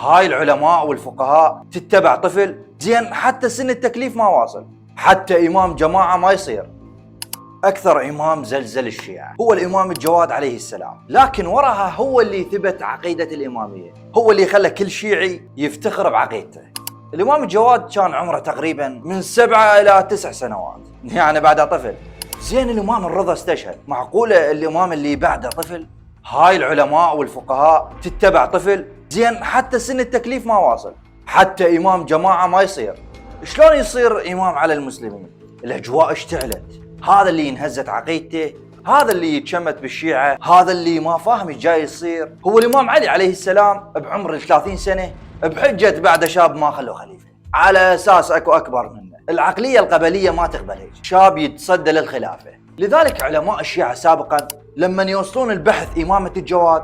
هاي العلماء والفقهاء تتبع طفل زين حتى سن التكليف ما واصل، حتى إمام جماعة ما يصير. أكثر إمام زلزل الشيعة هو الإمام الجواد عليه السلام، لكن وراها هو اللي ثبت عقيدة الإمامية، هو اللي خلى كل شيعي يفتخر بعقيدته. الإمام الجواد كان عمره تقريبا من 7 إلى 9 سنوات، يعني بعده طفل. زين الإمام الرضا استشهد، معقولة الإمام اللي بعده طفل؟ هاي العلماء والفقهاء تتبع طفل زين حتى سن التكليف ما واصل، حتى إمام جماعة ما يصير. شلون يصير إمام على المسلمين؟ الأجواء اشتعلت، هذا اللي انهزت عقيدته، هذا اللي يتشمت بالشيعة، هذا اللي ما فاهم ايش جاي يصير. هو الإمام علي عليه السلام بعمر 30 سنة بحجة بعد شاب ما خلوه خليفة، على أساس أكو أكبر منه. العقلية القبلية ما تقبل هيك شاب يتصدى للخلافة. لذلك علماء الشيعة سابقا لما يوصلون البحث إمامة الجواد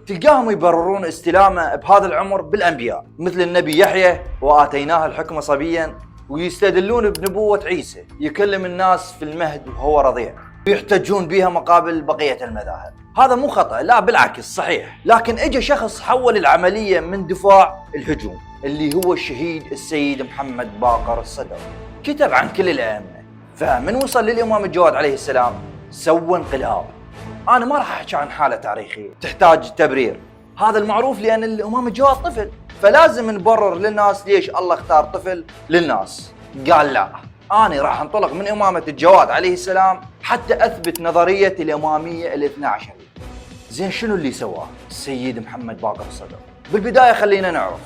تلقاهم يبررون استلامه بهذا العمر بالأنبياء، مثل النبي يحيى وآتيناه الحكم صبيا، ويستدلون بنبوة عيسى يكلم الناس في المهد وهو رضيع، ويحتجون بها مقابل بقية المذاهب. هذا مو خطأ، لا بالعكس صحيح، لكن اجى شخص حول العملية من دفاع الهجوم اللي هو الشهيد السيد محمد باقر الصدر، كتب عن كل الأئمة. فمن وصل للإمام الجواد عليه السلام سوى انقلاب. أنا ما راح أحكي عن حالة تاريخية تحتاج تبرير، هذا المعروف، لأن الإمام الجواد طفل، فلازم نبرر للناس ليش الله اختار طفل للناس. قال لا، أنا راح انطلق من إمامة الجواد عليه السلام حتى أثبت نظرية الإمامية الاثنى عشرية. زين شنو اللي سواه السيد محمد باقر الصدر؟ بالبداية خلينا نعرف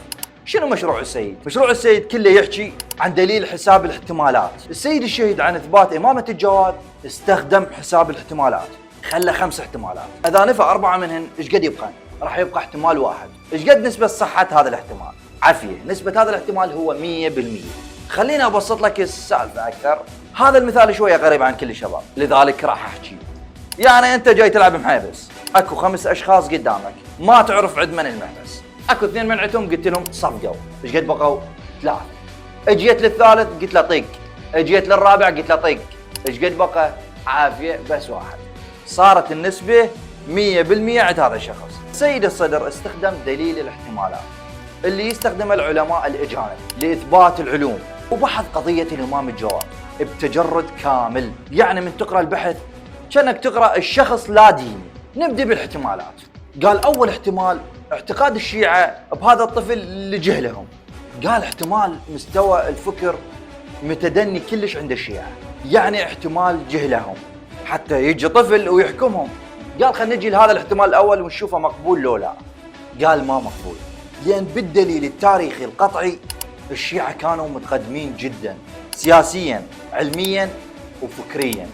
شنو مشروع السيد. مشروع السيد كله يحكي عن دليل حساب الاحتمالات. السيد الشهيد عن إثبات إمامة الجواد استخدم حساب الاحتمالات، خلى 5 احتمالات، إذا نفى 4 منهن إيش قد يبقى؟ راح يبقى احتمال واحد. إيش قد نسبة صحة هذا الاحتمال؟ عافية، نسبة هذا الاحتمال هو 100%. خليني أبسط لك السالفة أكثر. هذا المثال شوية قريب عن كل الشباب، لذلك راح أحكي. يعني أنت جاي تلعب محابس، أكو 5 أشخاص قدامك، ما تعرف عد من المحبس، أكو 2 منعتهم قلت لهم صفقوا، إيش قد بقوا؟ 3. اجيت للثالث قلت له طق، اجيت للرابع قلت له طق، إيش قد بقى؟ عافية بس 1. صارت النسبة 100% عند هذا الشخص. سيد الصدر استخدم دليل الاحتمالات اللي يستخدمه العلماء الأجانب لإثبات العلوم، وبحث قضية الإمام الجواد بتجرد كامل. يعني من تقرأ البحث كأنك تقرأ الشخص لا ديني. نبدأ بالاحتمالات. قال أول احتمال اعتقاد الشيعة بهذا الطفل لجهلهم. قال احتمال مستوى الفكر متدني كلش عند الشيعة، يعني احتمال جهلهم حتى يجي طفل ويحكمهم. قال خلينا نجي لهذا الاحتمال الأول ونشوفه مقبول لو لا. قال ما مقبول، لأن بالدليل التاريخي القطعي الشيعة كانوا متقدمين جدا سياسيا، علميا وفكريا،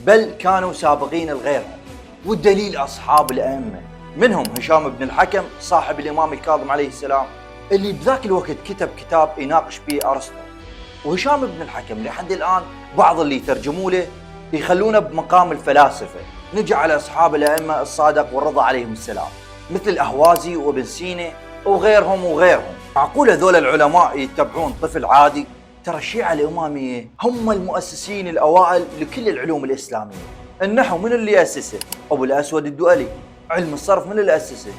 بل كانوا سابقين لغيرهم. والدليل أصحاب الأئمة، منهم هشام بن الحكم صاحب الإمام الكاظم عليه السلام، اللي بذاك الوقت كتب كتاب يناقش به أرسطو. وهشام بن الحكم لحد الآن بعض اللي يترجموا له يخلونه بمقام الفلاسفة. نجي على أصحاب الأئمة الصادق والرضا عليهم السلام، مثل الأهوازي وابن سينا وغيرهم. معقولة ذول العلماء يتبعون طفل عادي؟ ترى الشيعة الإمامية هم المؤسسين الأوائل لكل العلوم الإسلامية. النحو من اللي أسسه؟ أبو الأسود الدؤلي. علم الصرف من اللي أسسه؟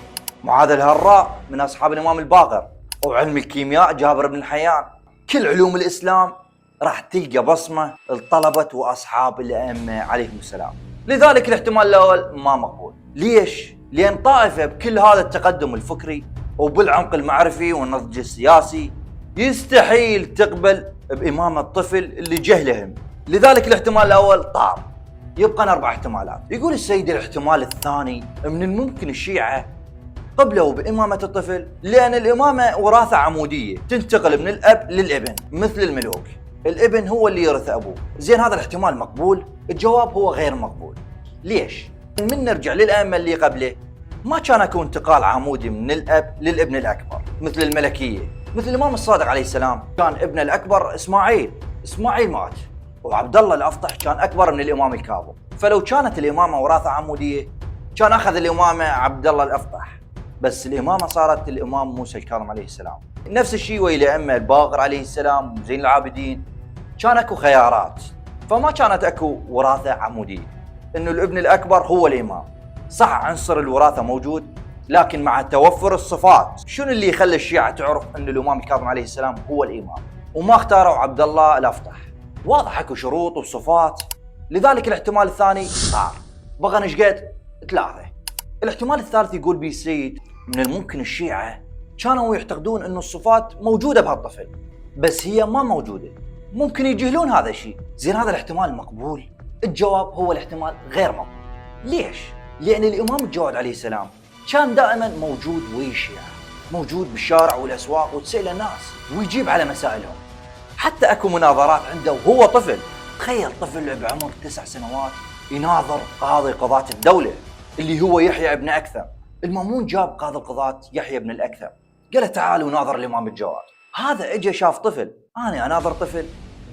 معاذ الهراء من أصحاب الإمام الباقر. وعلم الكيمياء جابر بن حيان. كل علوم الإسلام راح تلقى بصمة لطلبة وأصحاب الأئمة عليهم السلام. لذلك الاحتمال الأول ما مقبول. ليش؟ لأن طائفة بكل هذا التقدم الفكري وبالعمق المعرفي والنضج السياسي يستحيل تقبل بإمامة الطفل اللي جهلهم. لذلك الاحتمال الأول طار. يبقى 4 احتمالات. يقول السيد الاحتمال الثاني من الممكن الشيعة قبلوا بإمامة الطفل لأن الإمامة وراثة عمودية تنتقل من الأب للابن مثل الملوك. الابن هو اللي يرث أبوه. زين هذا الاحتمال مقبول؟ الجواب هو غير مقبول. ليش؟ من نرجع للأئمة اللي قبله ما كان يكون انتقال عمودي من الأب للابن الأكبر مثل الملكية. مثل الإمام الصادق عليه السلام كان ابنه الأكبر إسماعيل مات، وعبد الله الأفطح كان أكبر من الإمام الكاظم. فلو كانت الإمامة وراثة عمودية كان أخذ الإمامة عبد الله الأفطح، بس الإمامة صارت الإمام موسى الكاظم عليه السلام. نفس الشيء ويا الأئمة الباقر عليه السلام وزين العابدين، كان أكو خيارات، فما كانت أكو وراثة عمودية إنه الابن الأكبر هو الإمام. صح عنصر الوراثة موجود، لكن مع توفر الصفات، شنو اللي يخلي الشيعة تعرف أن الإمام الكاظم عليه السلام هو الإمام وما اختاروا عبد الله الأفطح؟ واضح اكو شروط وصفات، لذلك الاحتمال الثاني طار. بغى نشقد 3. الاحتمال الثالث يقول بيه السيد من الممكن الشيعة كانوا يعتقدون أن الصفات موجودة بهالطفل بس هي ما موجودة، ممكن يجهلون هذا الشيء. زين هذا الاحتمال مقبول؟ الجواب هو الاحتمال غير مقبول. ليش؟ لأن الإمام الجواد عليه السلام كان دائما موجود ويا الشيعة، موجود بالشارع والأسواق وتسأل الناس ويجيب على مسائلهم. حتى اكو مناظرات عنده وهو طفل. تخيل طفل بعمر 9 سنوات يناظر قاضي قضاة الدولة اللي هو يحيى بن أكثم. المأمون جاب قاضي القضاة يحيى بن الأكثم قال له تعال وناظر الإمام الجواد. هذا اجى شاف طفل، أنا أناظر طفل.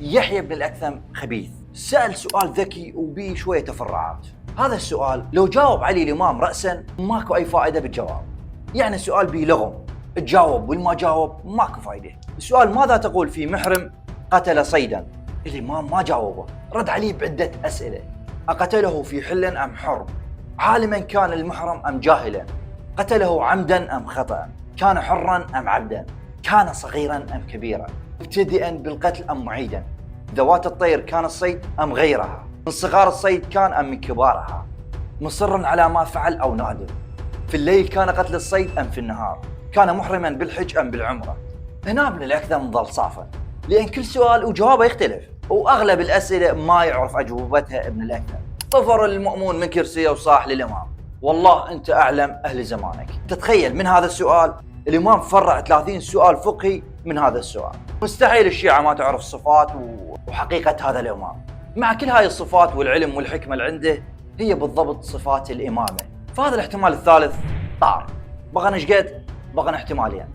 يحيى بن الأكثم خبيث، سأل سؤال ذكي وبيه شوية تفرعات. هذا السؤال لو جاوب عليه الإمام رأسا ماكو أي فائدة بالجواب، يعني السؤال بيه لغم، تجاوب والما جاوب ماكو فايدة. السؤال ماذا تقول في محرم قتل صيدا؟ الإمام ما جاوبه، رد عليه بعدة أسئلة. أقتله في حل أم حرم؟ عالما كان المحرم أم جاهلا؟ قتله عمدا أم خطأ؟ كان حرا أم عبدا؟ كان صغيرا أم كبيرا؟ مبتدئا بالقتل أم معيدا؟ ذوات الطير كان الصيد أم غيرها؟ من صغار الصيد كان أم من كبارها؟ مصرا على ما فعل أو نادم؟ في الليل كان قتل الصيد أم في النهار؟ كان محرما بالحج أم بالعمرة؟ هنا ابن الأكثم ظل صافا، لأن كل سؤال وجوابه يختلف، وأغلب الأسئلة ما يعرف أجوبتها ابن الأكثم. طفر المأمون من كرسيه وصاح للإمام والله أنت أعلم أهل زمانك. تتخيل من هذا السؤال الإمام فرع 30 سؤال فقهي من هذا السؤال. مستحيل الشيعة ما تعرف صفات وحقيقة هذا الإمام. مع كل هاي الصفات والعلم والحكمة اللي عنده هي بالضبط صفات الإمامة. فهذا الاحتمال الثالث طار. بغى نشقد؟ بغى احتمالين.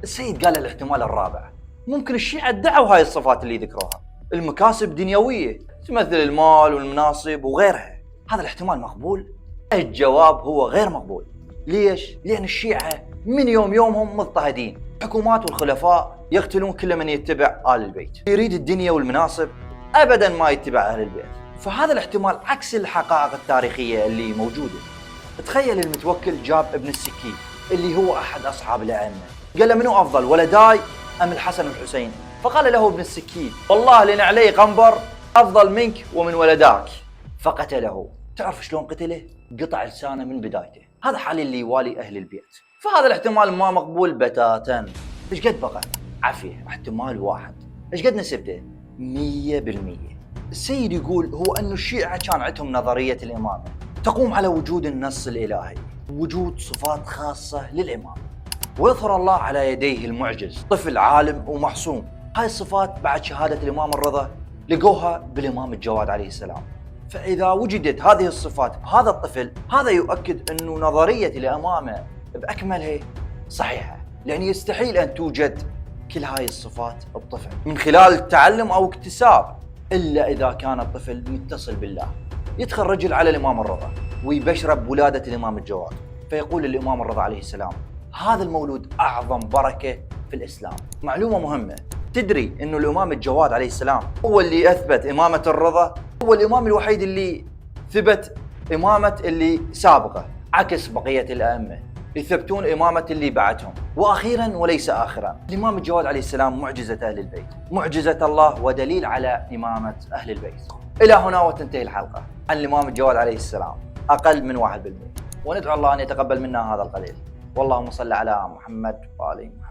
السيد قال الاحتمال الرابع ممكن الشيعة ادعوا هاي الصفات اللي ذكروها، المكاسب دنيوية تمثل المال والمناصب وغيرها. هذا الاحتمال مقبول؟ الجواب هو غير مقبول. ليش؟ لأن الشيعة من يومهم مضطهدين، الحكومات والخلفاء يقتلون كل من يتبع آل البيت. يريد الدنيا والمناصب أبدا ما يتبع أهل البيت. فهذا الاحتمال عكس الحقائق التاريخية اللي موجودة. تخيل المتوكل جاب ابن السكين اللي هو أحد أصحاب الأئمة، قال له منو أفضل ولداي أم الحسن والحسين؟ فقال له ابن السكين والله لن علي قنبر أفضل منك ومن ولداك، فقتله. تعرف شلون قتله؟ قطع لسانه من بدايته. هذا حال اللي يوالي أهل البيت. فهذا الاحتمال ما مقبول بتاتا. ايش قد بقى؟ عافية احتمال واحد. ايش قد نسبته؟ 100%. السيد يقول هو أن الشيعة كان عندهم نظرية الإمامة تقوم على وجود النص الإلهي، وجود صفات خاصة للإمام، ويظهر الله على يديه المعجز، طفل عالم ومحسوم. هاي الصفات بعد شهادة الإمام الرضا لقوها بالإمام الجواد عليه السلام. فإذا وجدت هذه الصفات هذا الطفل، هذا يؤكد أنه نظرية الإمامة بأكملها صحيحة، لأن يستحيل أن توجد كل هاي الصفات الطفل من خلال التعلم أو اكتساب، إلا إذا كان الطفل متصل بالله. يدخل رجل على الإمام الرضا ويبشره بولادة الإمام الجواد، فيقول الإمام الرضا عليه السلام هذا المولود أعظم بركة في الإسلام. معلومة مهمة، تدري أنه الإمام الجواد عليه السلام هو اللي أثبت إمامة الرضا، هو الإمام الوحيد اللي ثبت إمامة اللي سابقة، عكس بقية الأئمة يثبتون إمامة اللي بعدهم. وأخيرا وليس آخرا، الإمام الجواد عليه السلام معجزة أهل البيت، معجزة الله ودليل على إمامة أهل البيت. إلى هنا وتنتهي الحلقة عن الإمام الجواد عليه السلام، أقل من 1%، وندعو الله أن يتقبل منا هذا القليل. واللهم صل على محمد وآل محمد.